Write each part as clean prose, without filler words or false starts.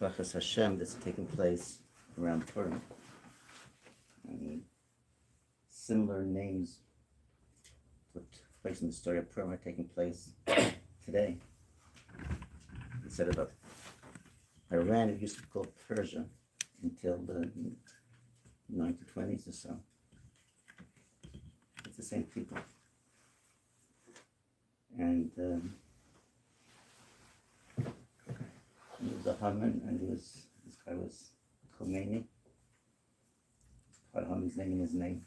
Tvachas Hashem that's taking place around Purim. And similar names that took place in the story of Purim are taking place today. Instead of Iran, it used to be called Persia until the 1920s or so. It's the same people. And there was a Haman, and this guy was Khomeini. Haman's name in his name.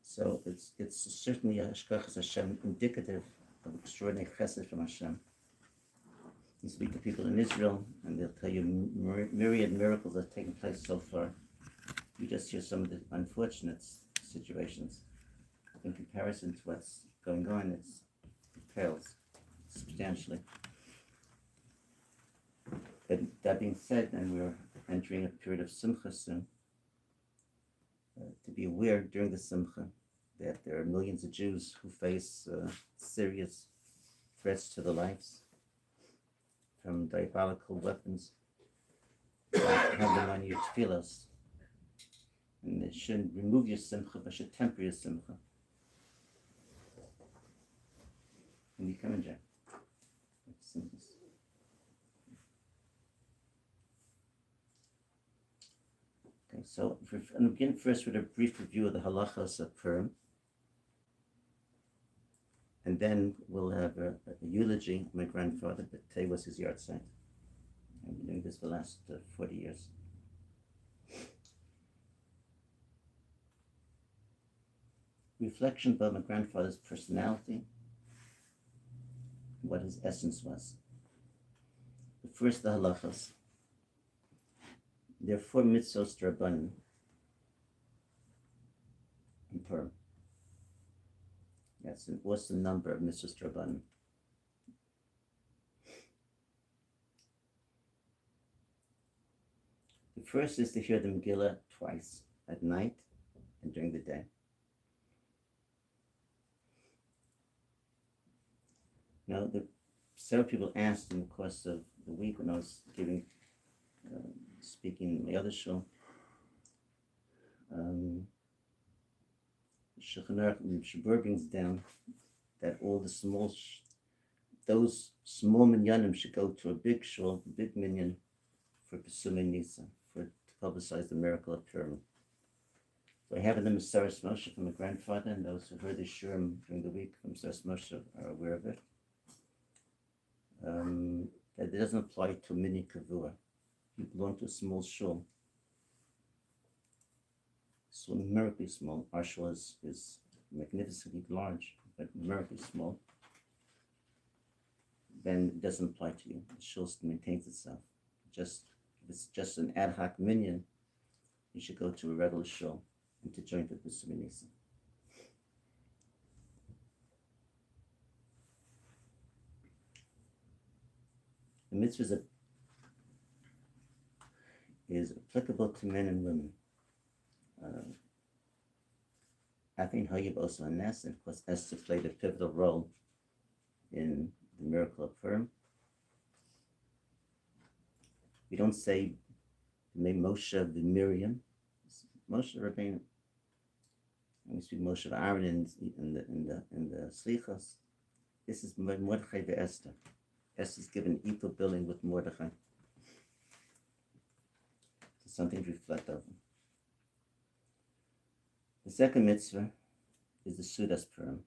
So it's certainly a Hashkachas Hashem, indicative of extraordinary chesed from Hashem. You speak to people in Israel, and they'll tell you myriad miracles that have taken place so far. You just hear some of the unfortunate situations. In comparison to what's going on, it pales substantially. But that being said, and we're entering a period of Simcha soon, to be aware during the Simcha that there are millions of Jews who face serious threats to their lives from diabolical weapons. Have them on your tefillos. And they shouldn't remove your Simcha, but should temper your Simcha. Can you come in, Jack? Okay, so I'm beginning first with a brief review of the halachas of Purim, and then we'll have a eulogy of my grandfather, but today was his yard site. I've been doing this for the last 40 years. Reflection about my grandfather's personality, what his essence was. But first, the halachas. There are 4 mitzvos d'Rabbanan in Purim. That's an awesome number of mitzvos d'Rabbanan. The first is to hear the Megillah twice, at night and during the day. Now, several people asked in the course of the week when I was speaking in the other show, Shulchan Aruch brings down that all the those small minyanim should go to a big shul, big minyan, for Pesumei Nisa, to publicize the miracle of Purim. So I have in the Mesaras Moshe from my grandfather, and those who heard the shurim during the week from Mesaras Moshe are aware of it. That it doesn't apply to mini kavua. You belong to a small shul. So numerically small. Our shul is magnificently large, but numerically small. Then it doesn't apply to you. The shul maintains itself. If it's just an ad hoc minyan, you should go to a regular shul and to join the Pesumei Nisa. The mitzvah is applicable to men and women. Afin Hayib also on Nes, and of course Esther played a pivotal role in the miracle of Purim. We don't say may Moshe of the Miriam, Moshe Rabbeinu. We speak Moshe of Aaron in the Slichos. This is Mordecai and Esther. Esther's given equal billing with Mordecai. So something to reflect over. The second mitzvah is the Sudas Purim.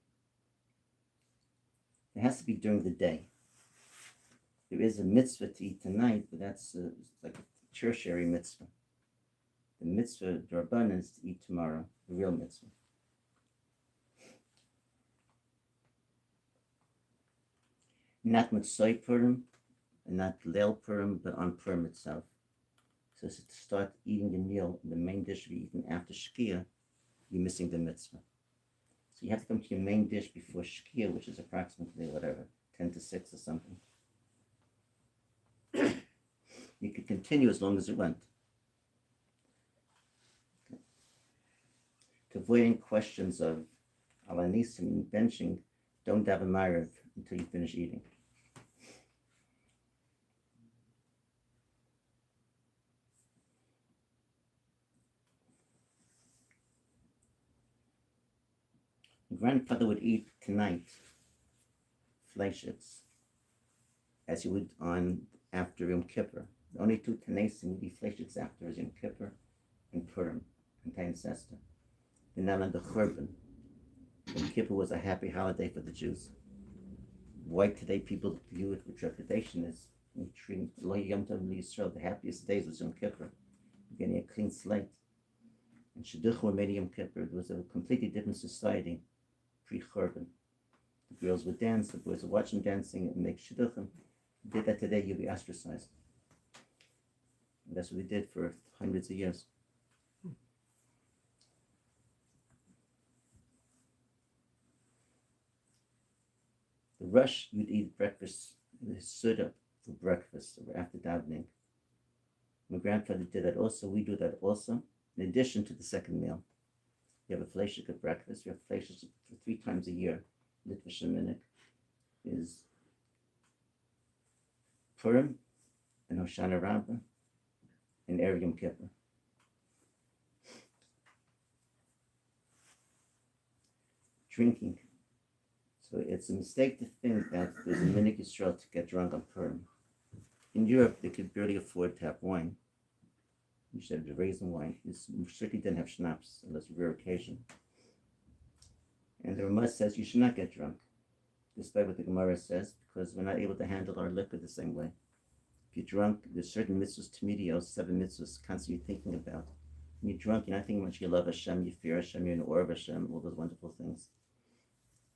It has to be during the day. There is a mitzvah to eat tonight, but that's like a tertiary mitzvah. The mitzvah d'Rabbanan is to eat tomorrow, the real mitzvah. Not Mitzvah Purim, and not Leil Purim, but on Purim itself. So to start eating the meal, the main dish to be eaten after Shkia, you're missing the mitzvah. So you have to come to your main dish before Shkia, which is approximately, 10 to 6 or something. You could continue as long as it went. Okay. To avoid any questions of alanis and benching, don't have a ma'ariv until you finish eating. Grandfather would eat tonight fleischiks as he would on after Yom Kippur. The only two Tanesim would be fleischiks after is Yom Kippur and Purim and Tain Sester. And not on the Churban. Yom Kippur was a happy holiday for the Jews. Why today people view it with trepidation is Yom Tov Yisrael, the happiest days was Yom Kippur. Getting a clean slate. And Shidduchim were made Yom Kippur. It was a completely different society pre-Churban. The girls would dance, the boys would watch them dancing and make Shidduchim. If you did that today, you'd be ostracized. And that's what we did for hundreds of years. The rush, you'd eat breakfast, suda for breakfast or after davening. My grandfather did that also. We do that also. In addition to the second meal, we have a fleishik at breakfast. We have fleishik for 3 times a year. Litva Sheminik is Purim and Hoshana Rabbah and Erev Yom Kippur. Drinking. So it's a mistake to think that there's a minik Yisrael to get drunk on Purim. In Europe, they could barely afford to have wine. You should have the raisin wine. You certainly didn't have schnapps unless a rare occasion. And the Ramah says you should not get drunk, despite what the Gemara says, because we're not able to handle our liquor the same way. If you're drunk, there's certain mitzvahs, tamidios, 7 mitzvahs, constantly thinking about. When you're drunk, you're not thinking much. You love Hashem, you fear Hashem, you're in awe of Hashem, all those wonderful things.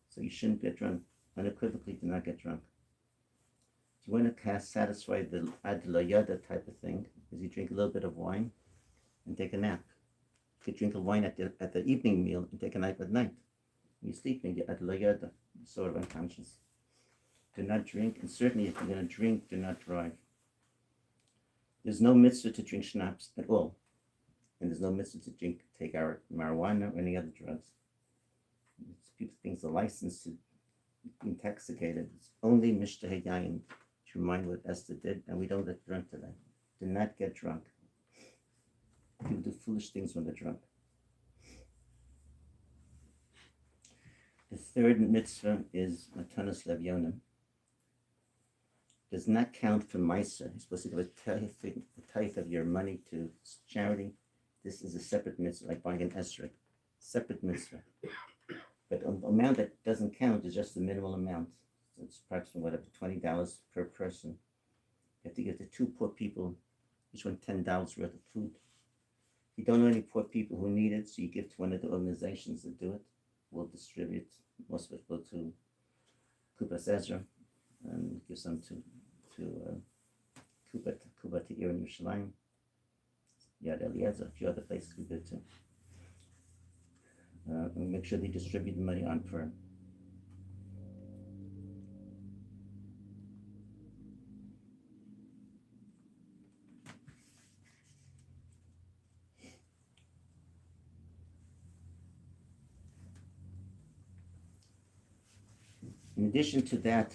So you shouldn't get drunk. Unequivocally, do not get drunk. If you want to satisfy the adlayada type of thing, is you drink a little bit of wine and take a nap. You could drink a wine at the evening meal and take a nap at night. When you're sleeping, you're adlayada, sort of unconscious. Do not drink, and certainly if you're going to drink, do not drive. There's no mitzvah to drink schnapps at all. And there's no mitzvah to take our marijuana or any other drugs. People think it's a license to be intoxicated. It's only mishteh yayin to remind what Esther did, and we don't get drunk today. Do not get drunk. People do foolish things when they're drunk. The third mitzvah is Matanas Levyonim. Does not count for Maisa. You're supposed to give a tithe of your money to charity. This is a separate mitzvah, like buying an esrog. Separate mitzvah. But an amount that doesn't count is just the minimal amount. So it's approximately, whatever, $20 per person. You have to give to 2 poor people, each one $10 worth of food. If you don't know any poor people who need it, so you give to one of the organizations that do it. We'll distribute. Most of it go to Kupas Ezra and give some to Kuba Te'ir in Yerushalayim. Yad Eliezer, a few other places we go to. And make sure they distribute the money on Purim. In addition to that,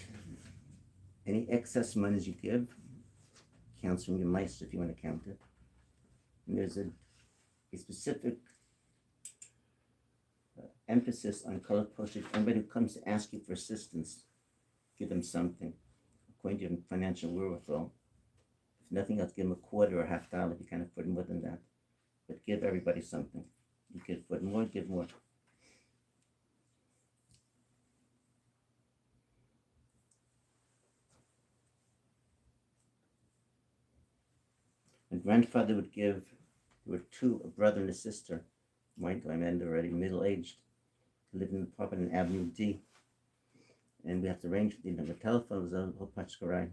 any excess monies you give counts from your mice if you want to count it. And there's a specific emphasis on color postage. Anybody who comes to ask you for assistance, give them something according to your financial wherewithal. If nothing else, give them a quarter or $50 if you can't afford more than that. But give everybody something. You can afford more, give more. My grandfather would give, there were 2, a brother and a sister. My men are already middle-aged. Lived in an apartment in Avenue D. And we have to arrange, the telephone was a whole pachkarai. To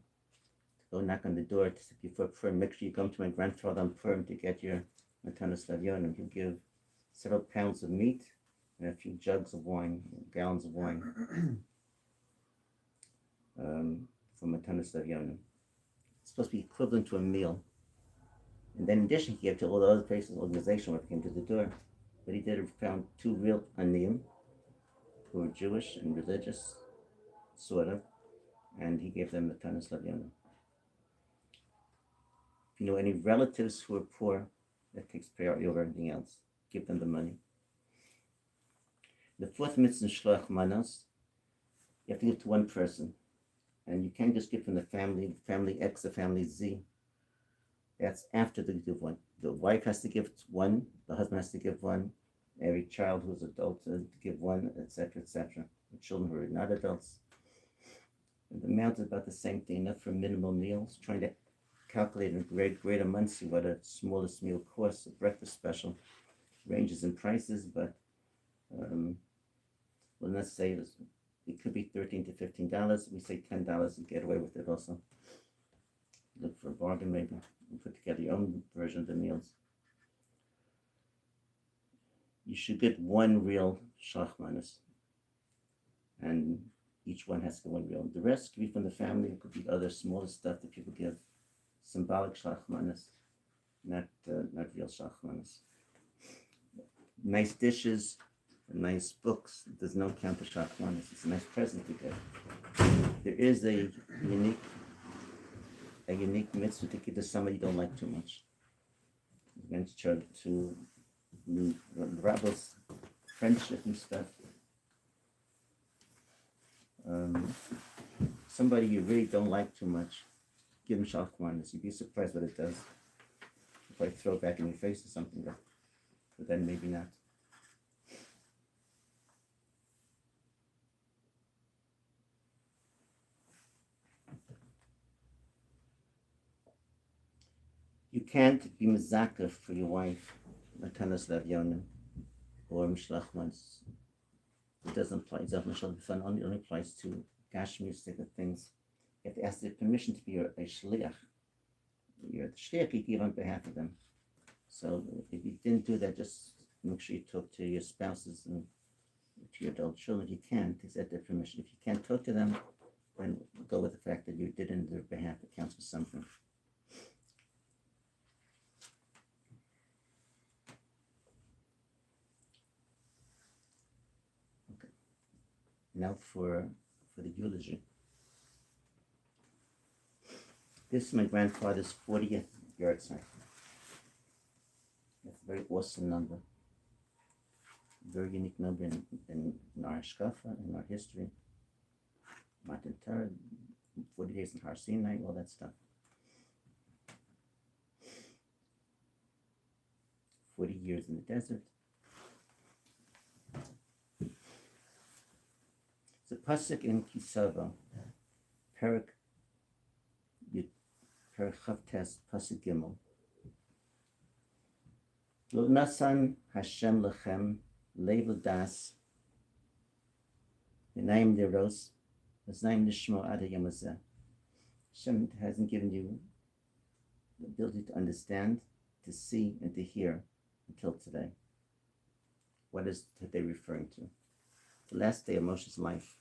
go knock on the door before Purim. Make sure you come to my grandfather on Purim to get your Matanas Lavyonim. He'll give several pounds of meat and a few jugs of wine, gallons of wine for Matanas Lavyonim. It's supposed to be equivalent to a meal. And then in addition, he gave to all the other places, organization, what came to the door. But he found 2 real aniyim who were Jewish and religious, sort of, and he gave them the Tanas Lavyonim. If you know any relatives who are poor, that takes priority over everything else. Give them the money. The fourth mitzvah, shloach manos, you have to give to one person. And you can't just give from the family X or family Z. That's after the give one. The wife has to give one, the husband has to give one, every child who's adult to give one, etc., etc. The children who are not adults. And the amount is about the same thing, enough for minimal meals. Trying to calculate in greater months what a smallest meal costs. A breakfast special ranges in prices, but let's say it could be $13 to $15. We say $10 and get away with it also. Look for a bargain maybe. And put together your own version of the meals. You should get one real shachmanis. And each one has to get one real. The rest could be from the family. It could be other smaller stuff that people give. Symbolic shachmanis, not real shachmanis. Nice dishes, nice books does not count for shachmanis. It's a nice present to get. There is a unique mitzvah to give to somebody you don't like too much. Again, to Rabbi's friendship and stuff. Somebody you really don't like too much, give him shachmanis. You'd be surprised what it does. If I throw it back in your face or something, but then maybe not. You can't be mezakah for your wife, matanas lavyonim, or mishlachmans. It doesn't apply. It only applies to gashmistic things. You have to ask their permission to be a shliach. You're the shliach you give on behalf of them. So if you didn't do that, just make sure you talk to your spouses and to your adult children. If you can, take their permission. If you can't talk to them, then go with the fact that you did it on their behalf. It counts for something. Okay. Now for the eulogy. This is my grandfather's 40th yard sign. That's a very awesome number. Very unique number in our Hashkafa, in our history. Matan Torah, 40 days in Har Sinai, all that stuff. 40 years in the desert. It's a pasuk in Kisava, Perak Chavtes, pasuk Gimel. Lo nasan Hashem lechem lev das v'naim deros v'znaim nishmo ad hayom hazeh. Hashem hasn't given you the ability to understand, to see, and to hear until today. What is they referring to? The last day of Moshe's life.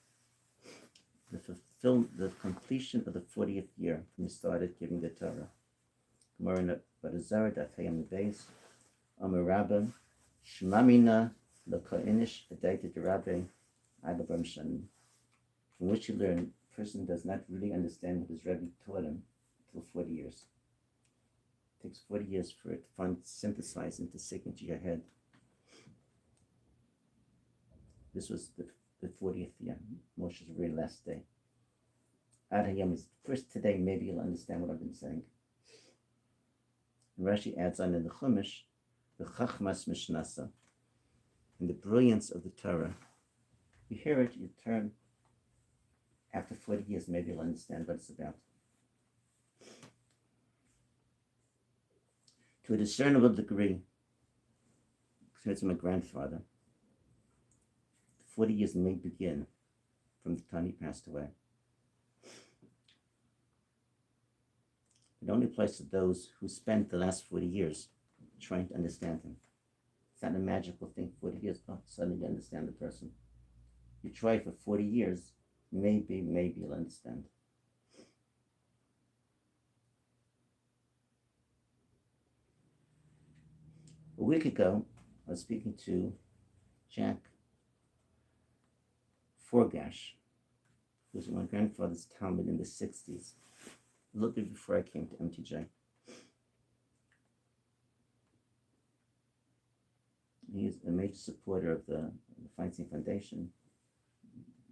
The completion of the 40th year when he started giving the Torah. Gemara in Barazara, Daf Hayam Beis, Amar Rabbi, Shmamina L'Koinish Adaita Rabbi Adabram Shanim. From which you learn, a person does not really understand what his Rabbi taught him until 40 years. It takes 40 years for it to synthesize and to sink into your head. This was the 40th year, Moshe's very last day. Ad Hayom is first today, maybe you'll understand what I've been saying. And Rashi adds on in the Chumash, the Chachmas Mishnasa, and the brilliance of the Torah. You hear it, you turn. After 40 years, maybe you'll understand what it's about. To a discernible degree, compared to my grandfather, 40 years may begin from the time he passed away. It only applies to those who spent the last 40 years trying to understand him. It's not a magical thing, 40 years, suddenly you understand the person. You try for 40 years, maybe you'll understand. A week ago, I was speaking to Jack Forgash, who was my grandfather's Talmud in the 60s, a little bit before I came to MTJ. He's a major supporter of the Feinstein Foundation.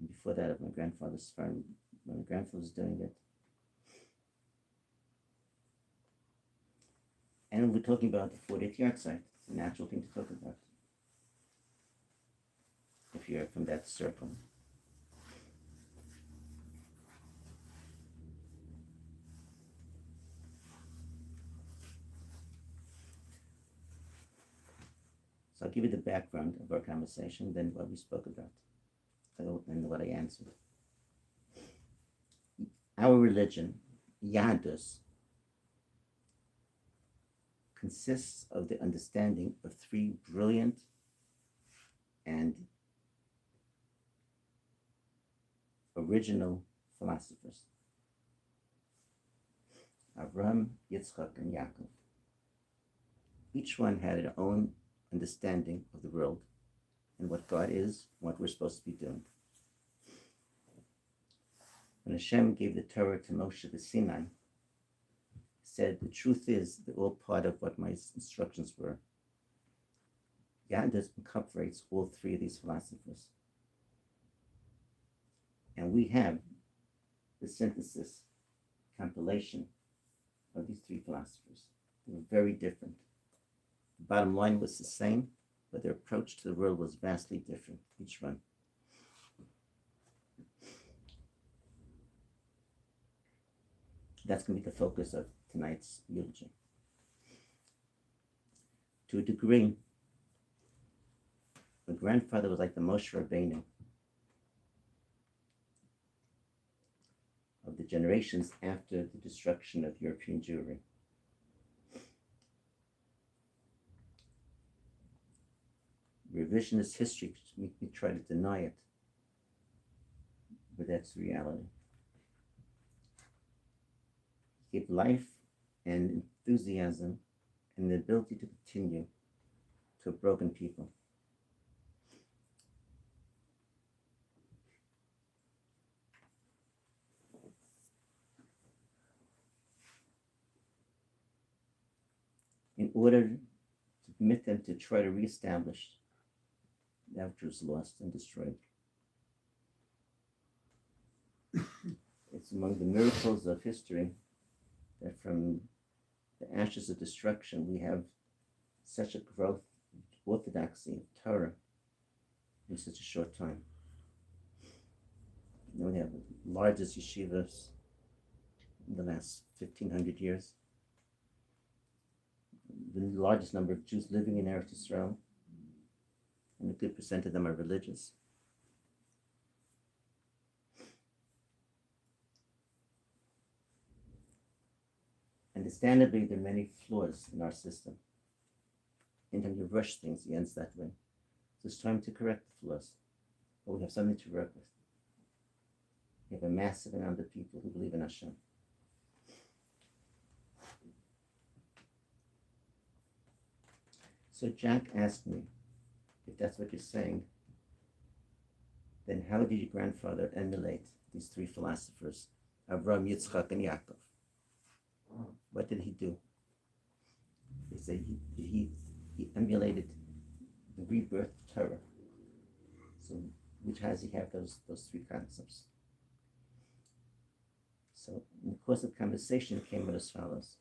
Before that, of my grandfather's firm, when my grandfather was doing it. And we're talking about the 40th yard site. It's a natural thing to talk about if you're from that circle. So I'll give you the background of our conversation, then what we spoke about, and what I answered. Our religion, Yadus, consists of the understanding of three brilliant and original philosophers, Avram, Yitzchak, and Yaakov. Each one had their own understanding of the world and what God is, what we're supposed to be doing. When Hashem gave the Torah to Moshe the Sinai, he said, the truth is they're all part of what my instructions were. Yadus incorporates all three of these philosophers. And we have the synthesis, compilation of these three philosophers. They were very different. The bottom line was the same, but their approach to the world was vastly different, each one. That's going to be the focus of tonight's eulogy. To a degree, my grandfather was like the Moshe Rabbeinu of the generations after the destruction of European Jewry. Revisionist history make me try to deny it, but that's reality. Give life and enthusiasm and the ability to continue to a broken people. In order to permit them to try to reestablish that which was lost and destroyed. It's among the miracles of history that from the ashes of destruction we have such a growth of orthodoxy, of Torah, in such a short time. We have the largest yeshivas in the last 1,500 years. The largest number of Jews living in Eretz Yisrael, and a good percent of them are religious. Understandably, there are many flaws in our system. Anytime you rush things, it ends that way. So it's time to correct the flaws. But we have something to work with. We have a massive amount of people who believe in Hashem. So Jack asked me, if that's what you're saying, then how did your grandfather emulate these three philosophers, Avram, Yitzchak, and Yaakov? What did he do? They say he emulated the rebirth of Torah. So which has he have those three concepts? So in the course of the conversation, it came out as follows.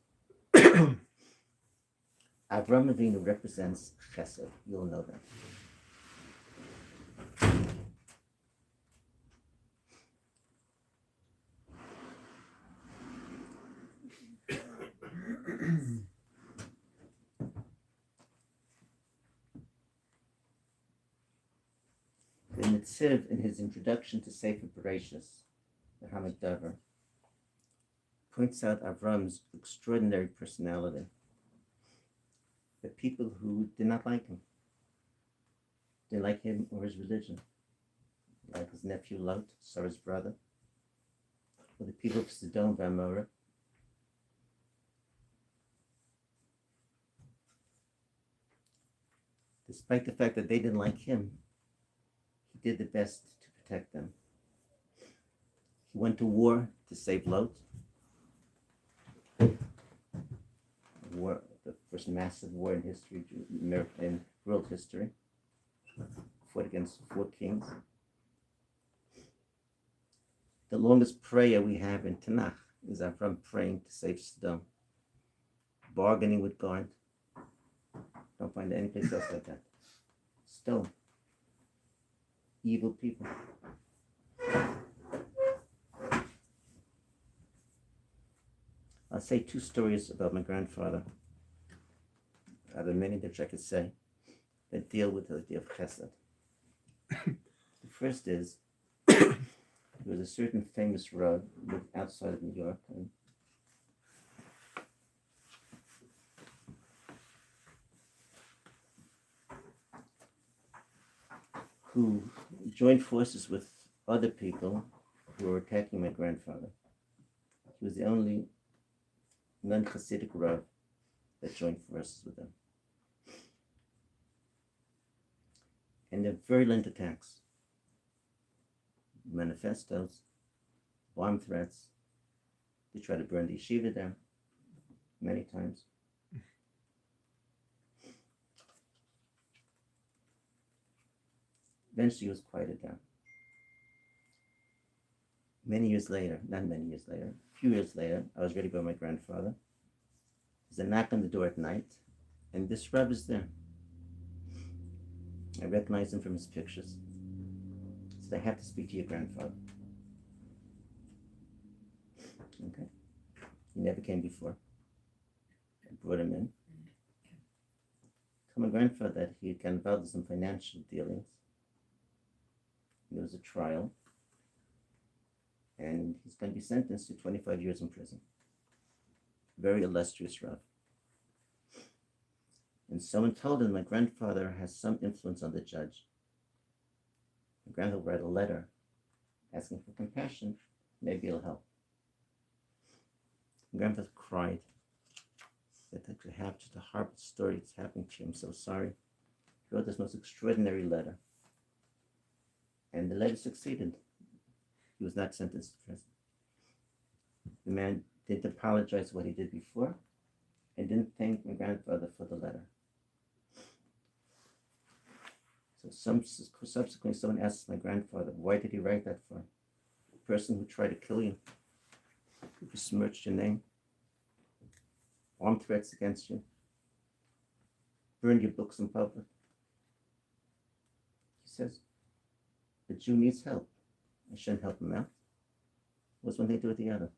Avram Avinu represents Chesed. You'll know that. The Netziv, in his introduction to Sefer Bereshis, the Hamid points out Avram's extraordinary personality. The people who did not like him. Didn't like him or his religion. Like his nephew Lot, Sarah's brother. Or the people of Sodom and Gomorrah. Despite the fact that they didn't like him, he did the best to protect them. He went to war to save Lot. War for first massive war in history, in world history. Fought against 4 kings. The longest prayer we have in Tanakh is Avram praying to save Sodom, bargaining with God. Don't find it anyplace else like that. Still, evil people. I'll say 2 stories about my grandfather, out of many that I could say, that deal with the idea of chesed. The first is, there was a certain famous Rav who lived outside of New York, and who joined forces with other people who were attacking my grandfather. He was the only non-Hasidic Rav that joined forces with them. And they're virulent attacks, manifestos, bomb threats. They try to burn the yeshiva down many times. Eventually he was quieted down. Not many years later, a few years later, I was ready by my grandfather. There's a knock on the door at night, and this Rabbi is there. I recognized him from his pictures. I said, I have to speak to your grandfather. Okay. He never came before. I brought him in. Told my grandfather that he had got involved in some financial dealings. There was a trial, and he's going to be sentenced to 25 years in prison. Very illustrious Rav. And someone told him my grandfather has some influence on the judge. My grandfather wrote a letter asking for compassion. Maybe it'll help. My grandfather cried that could have just a horrible story. It's happening to you. I'm so sorry. He wrote this most extraordinary letter. And the letter succeeded. He was not sentenced to prison. The man didn't apologize for what he did before and didn't thank my grandfather for the letter. So subsequently someone asked my grandfather, why did he write that for? The person who tried to kill you, who besmirched your name, armed threats against you, burned your books in public. He says, the Jew needs help. I shouldn't help him out. What's one thing to do with the other?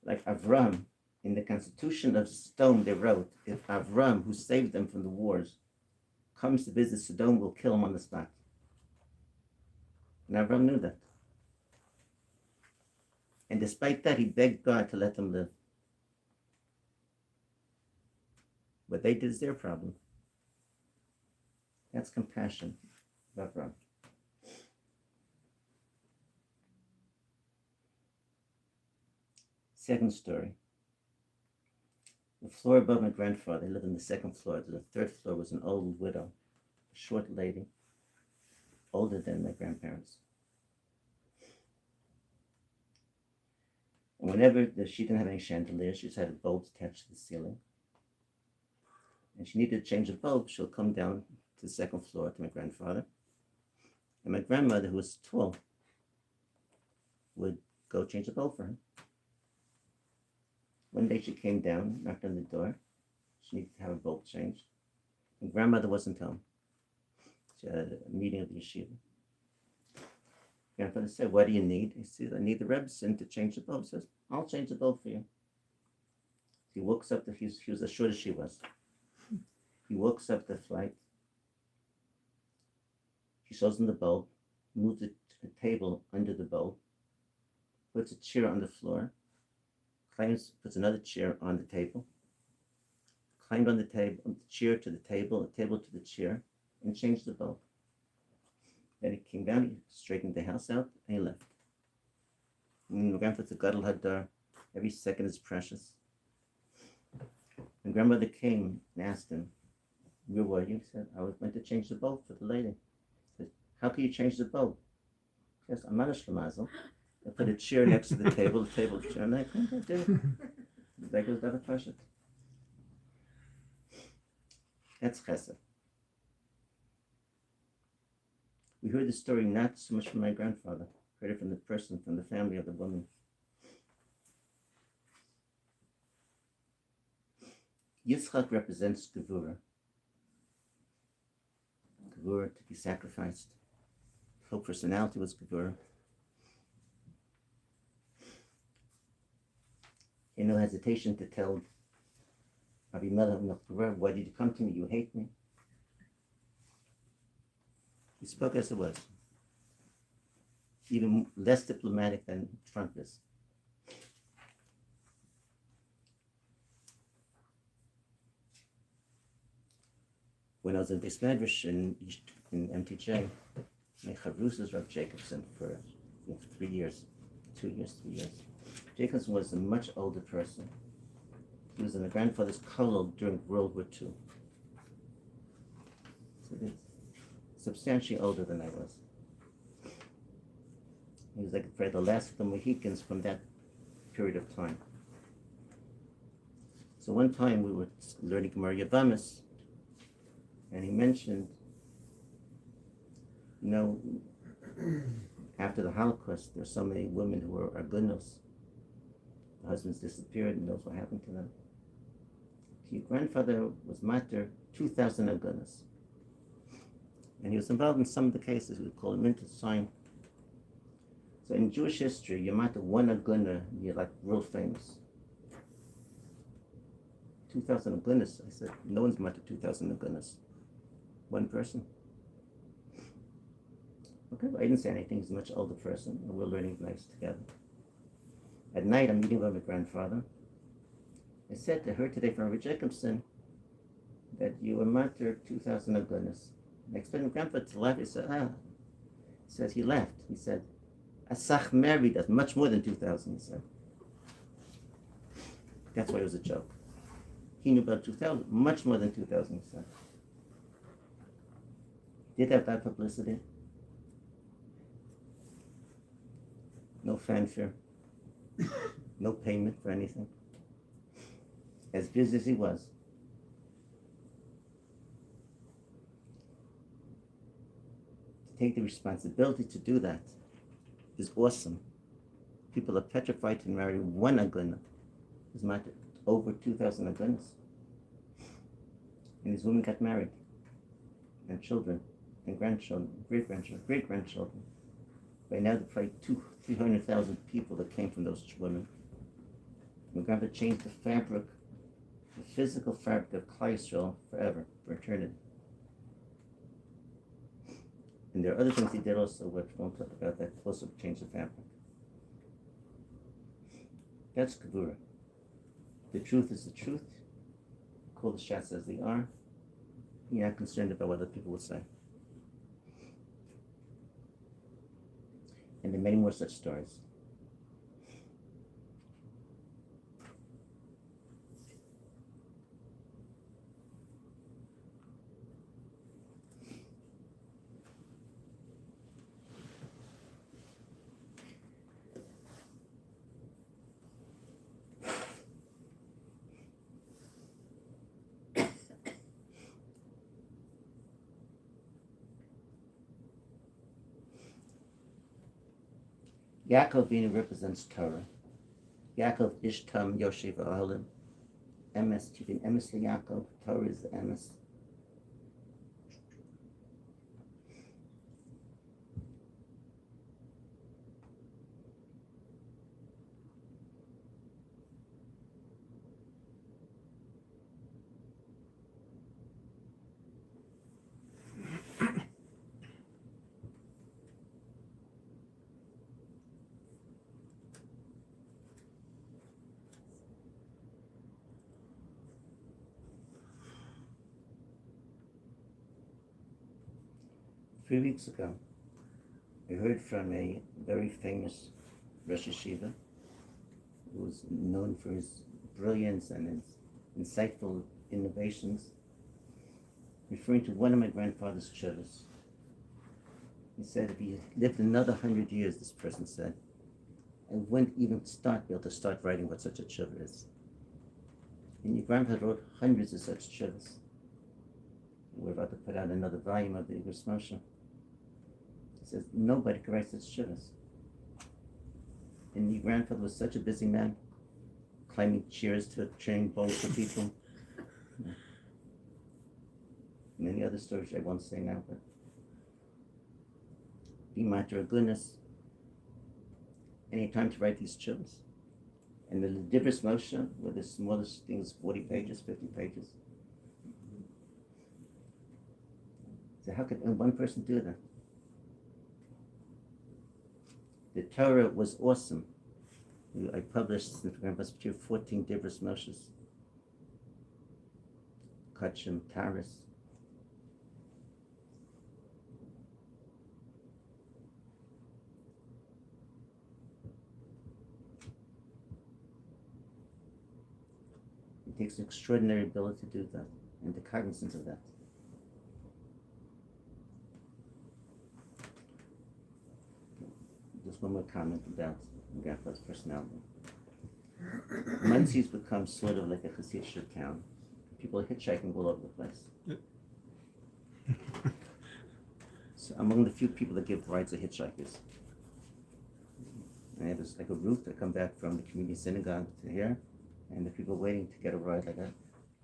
Like Avram, in the Constitution of Sodom, they wrote, if Avram, who saved them from the wars, comes to visit Sodom, will kill him on the spot. And Avram knew that. And despite that, he begged God to let them live. What they did is their problem. That's compassion of Avram. Second story. The floor above my grandfather, he lived on the 2nd floor. The 3rd floor was an old widow, a short lady, older than my grandparents. And whenever she didn't have any chandeliers, she just had bulbs attached to the ceiling. And she needed to change a bulb, she'll come down to the 2nd floor to my grandfather. And my grandmother, who was tall, would go change the bulb for her. One day she came down, knocked on the door. She needed to have a bulb changed. And grandmother wasn't home. She had a meeting of the yeshiva. Grandfather said, what do you need? He said, I need the Rebbe to change the bulb. He says, I'll change the bulb for you. He walks up, he was as short as she was. He walks up the flight. He shows him the bulb, moves a table under the bulb, puts a chair on the floor, puts another chair on the table, climbed on the table, the chair to the table to the chair, and changed the bulb. Then he came down, he straightened the house out, and he left. And my grandfather's a gadol hadar. Every second is precious. My grandmother came and asked him, where were you? He said, I was going to change the bulb for the lady. He said, how can you change the bulb? He says, I'm not a shlemazel. I put a chair next to the table chair, and I couldn't do it. That goes down the question. That's chesed. We heard the story not so much from my grandfather, heard it from the person, from the family of the woman. Yitzchak represents Gevurah. Gevurah, to be sacrificed. His whole personality was Gevurah. He had no hesitation to tell Rabbi Gevurah, why did you come to me? You hate me. He spoke as it was. Even less diplomatic than Trump is. When I was in Beis Medrash in MTJ, my Chavrus is Rav Jacobson for 3 years, 2 years, 3 years. Jacobson was a much older person. He was in the grandfather's kollel during World War II. So he's substantially older than I was. He was like the last of the Mohicans from that period of time. So one time we were learning Gemara Yavamis, and he mentioned, after the Holocaust, there were so many women who were agunos. The husbands disappeared, and knows what happened to them. Your grandfather was mater 2,000 agunos. And he was involved in some of the cases. We would call him into sign. So in Jewish history, you're matter one aguna, you're like real famous. 2,000 agunos. I said, no one's matter 2,000 agunos. One person. Okay, I didn't say anything. He's a much older person, and we're learning nice together. At night, I'm meeting with my grandfather. I said to her today from Rabbi Jacobson that you were matter 2,000 agunos. I expected my grandfather to laugh. He said, He says he laughed. He said, Asach Mary does much more than 2,000, he said. That's why it was a joke. He knew about 2,000, much more than 2,000, he said. Did have bad publicity. No fanfare. No payment for anything. As busy as he was. To take the responsibility to do that is awesome. People are petrified to marry one aguna. It's not over 2,000 agunas. And these women got married. And children, and grandchildren, great-grandchildren. By now, there are probably 300,000 people that came from those women. My grandpa changed the fabric, the physical fabric of Klal Yisrael forever, for eternity. And there are other things he did also, which we won't talk about, that also changed the fabric. That's Gevurah. The truth is the truth. Call the shots as they are. You're not concerned about what other people will say. And there are many more such stories. Yaakov Avinu represents Torah. Yaakov Ishtam Yoshev Ohalim. Emes Tivin Emes Yaakov. Torah is the Emes. Three weeks ago, I heard from a very famous Rosh Yeshiva who was known for his brilliance and his insightful innovations, referring to one of my grandfather's chuvas. He said if he lived another 100 years, this person said, I wouldn't even be able to start writing what such a chuva is. And your grandfather wrote hundreds of such chuvas. We're about to put out another volume of the Igros Moshe. He says, nobody could write such shivas. And your grandfather was such a busy man, climbing chairs to train bowls for people. Many other stories I won't say now, but be matter of goodness. Any time to write these chivas. And the Igros Moshe, where the smallest thing is 40 pages, 50 pages. So how could one person do that? The Torah was awesome. I published since Grandpa's picture 14 Igros Moshes. Kachim, Taras. It takes an extraordinary ability to do that and the cognizance of that. Just one more comment about Grandpa's personality. Munsey's become sort of like a Hasidic town. People are hitchhiking all over the place. So among the few people that give rides are hitchhikers. And there's like a route that come back from the community synagogue to here, and the people waiting to get a ride like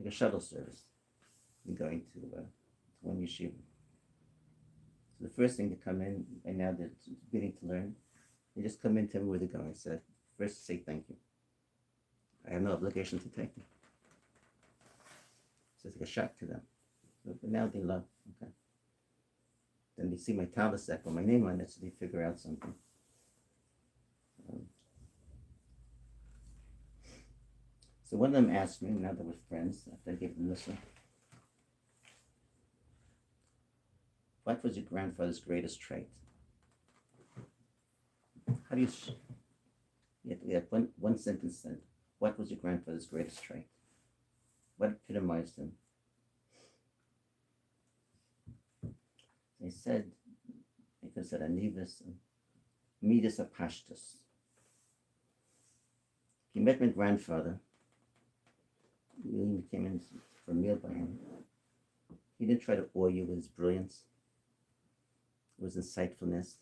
a shuttle service and going to one yeshiva. So the first thing to come in, and now they're beginning to learn, they just come in, tell me where they're going. I said, first say thank you. I have no obligation to take them. So it's like a shock to them. But now they love, okay. Then they see my talisek or my name on it, so they figure out something. So one of them asked me, now that we're friends, after I gave them this one, what was your grandfather's greatest trait? How do you, one sentence said, what was your grandfather's greatest trait? What epitomized him? They said, I could have said anivus, midas apashtus. He met my grandfather. We came in for a meal by him. He didn't try to awe you with his brilliance, or his insightfulness,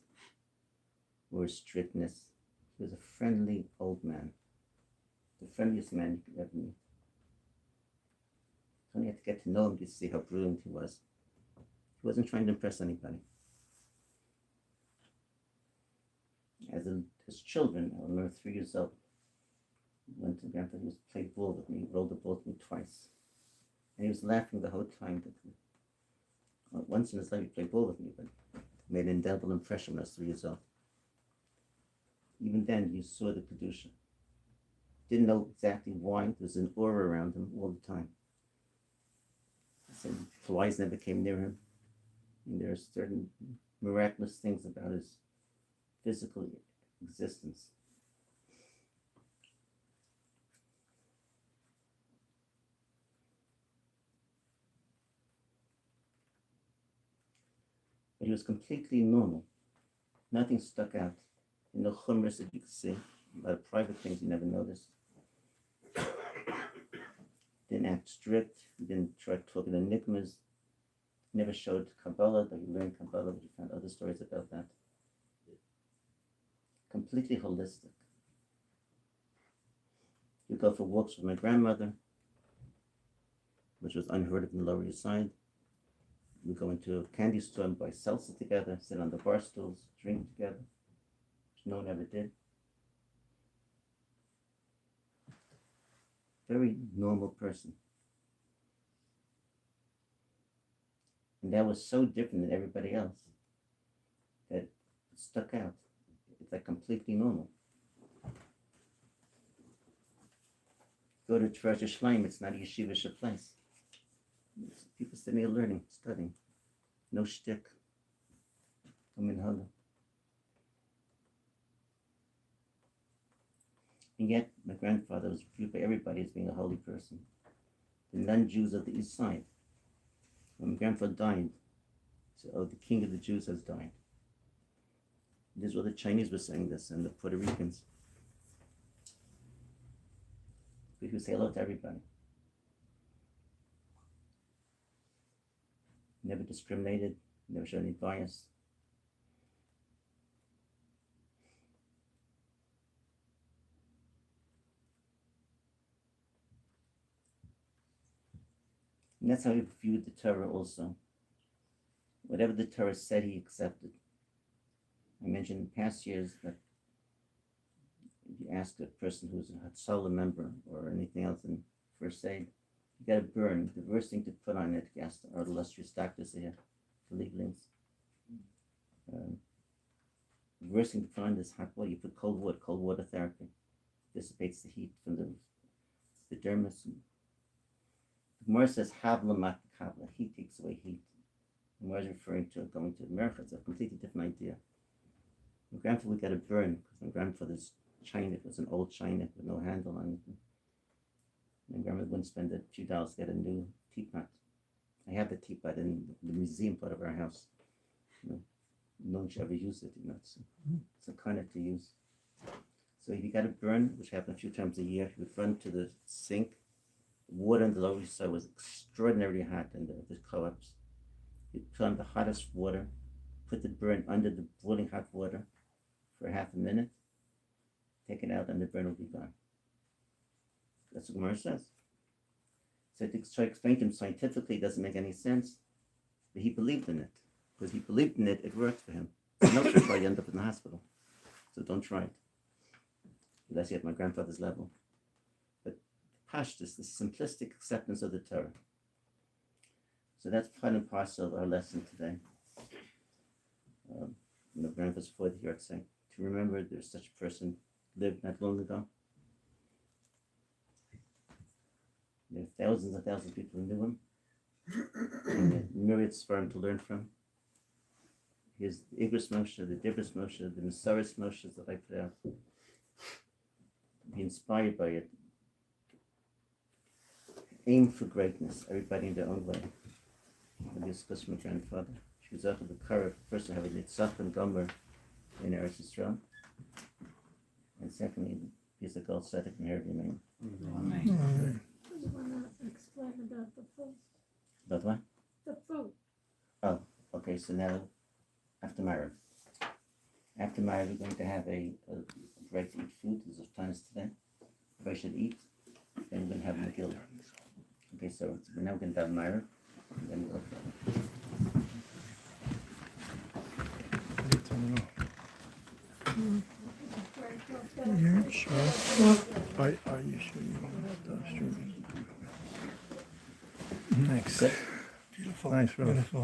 or his strictness. He was a friendly old man, the friendliest man you could ever meet. You only had to get to know him to see how brilliant he was. He wasn't trying to impress anybody. As children, I remember 3 years old, went to grandfather, he played ball with me, rolled the ball with me twice. And he was laughing the whole time. Once in his life he played ball with me, but made an indelible impression when I was 3 years old. Even then, you saw the Kedusha. Didn't know exactly why. There was an aura around him all the time. So flies never came near him. And there are certain miraculous things about his physical existence. But he was completely normal. Nothing stuck out. No chumras that you could see. A lot of private things you never noticed. Didn't act strict. Didn't try to talk in enigmas. Never showed Kabbalah, that you learned Kabbalah, but you found other stories about that. Completely holistic. You go for walks with my grandmother, which was unheard of in the Lower East Side. We go into a candy store and buy salsa together, sit on the bar stools, drink together, which no one ever did. Very normal person. And that was so different than everybody else that it stuck out. It's like completely normal. Go to Treasure Shleim, it's not a yeshivish place. It's people sitting there learning, studying. No shtick. No minhag. And yet, my grandfather was viewed by everybody as being a holy person. The non-Jews of the East Side. When my grandfather died, said, "Oh, the king of the Jews has died." This is what the Chinese were saying this, and the Puerto Ricans. We could say hello to everybody. never discriminated, never showed any bias. And that's how he viewed the Torah also. Whatever the Torah said, he accepted. I mentioned in past years that if you ask a person who's a Hatzalah member or anything else in first aid, you got to burn. The worst thing to put on it, gas, or the illustrious doctors here, the legalings. The worst thing to put on is hot water. You put cold water therapy. Dissipates the heat from the dermis. The Gemara says, Havla Kabla, heat takes away heat. The Gemara is referring to going to America. It's a completely different idea. My grandfather, we got to burn, because my grandfather's china, it was an old china with no handle on it. My grandmother wouldn't spend a few dollars to get a new teapot. I have the teapot in the museum part of our house. No one should ever use it, it's a kind to use. So if you got to burn, which happened a few times a year, you would run to the sink. The water in the Lower East Side was extraordinarily hot in the co-ops. You'd put on the hottest water, put the burn under the boiling hot water for half a minute, take it out, and the burn will be gone. That's what Gemara says. So to try to explain to him scientifically, it doesn't make any sense, but he believed in it. Because he believed in it, it worked for him. So no try, you end up in the hospital. So don't try it. Unless you're at my grandfather's level. But pashtus, the simplistic acceptance of the Torah. So that's part and parcel of our lesson today. My grandfather's 40th yahrzeit. To remember there's such a person lived not long ago. There are thousands and thousands of people who knew him. And myriad sperm to learn from. Here's the Igros Moshe, the Dibros Moshe, the Mesaris Moshe that I put out. Be inspired by it. Aim for greatness, everybody in their own way. I discussed with my grandfather. She was out of the courage, first to have a Nitzach and Gomer in Eretz Yisrael. And secondly, he's a gold tzedek and here remain. Amen. You want to explain about the food? About what? The food. Oh, okay, so now after Marav. After Marav, we're going to have a break to eat food. There's a plans today. Everybody should eat. Then we're going to have Megillah. Okay, so we're now going to have Marav. And then we'll Yeah, sure. Are you sure you want that streaming? Next. Good. Beautiful. Nice, beautiful.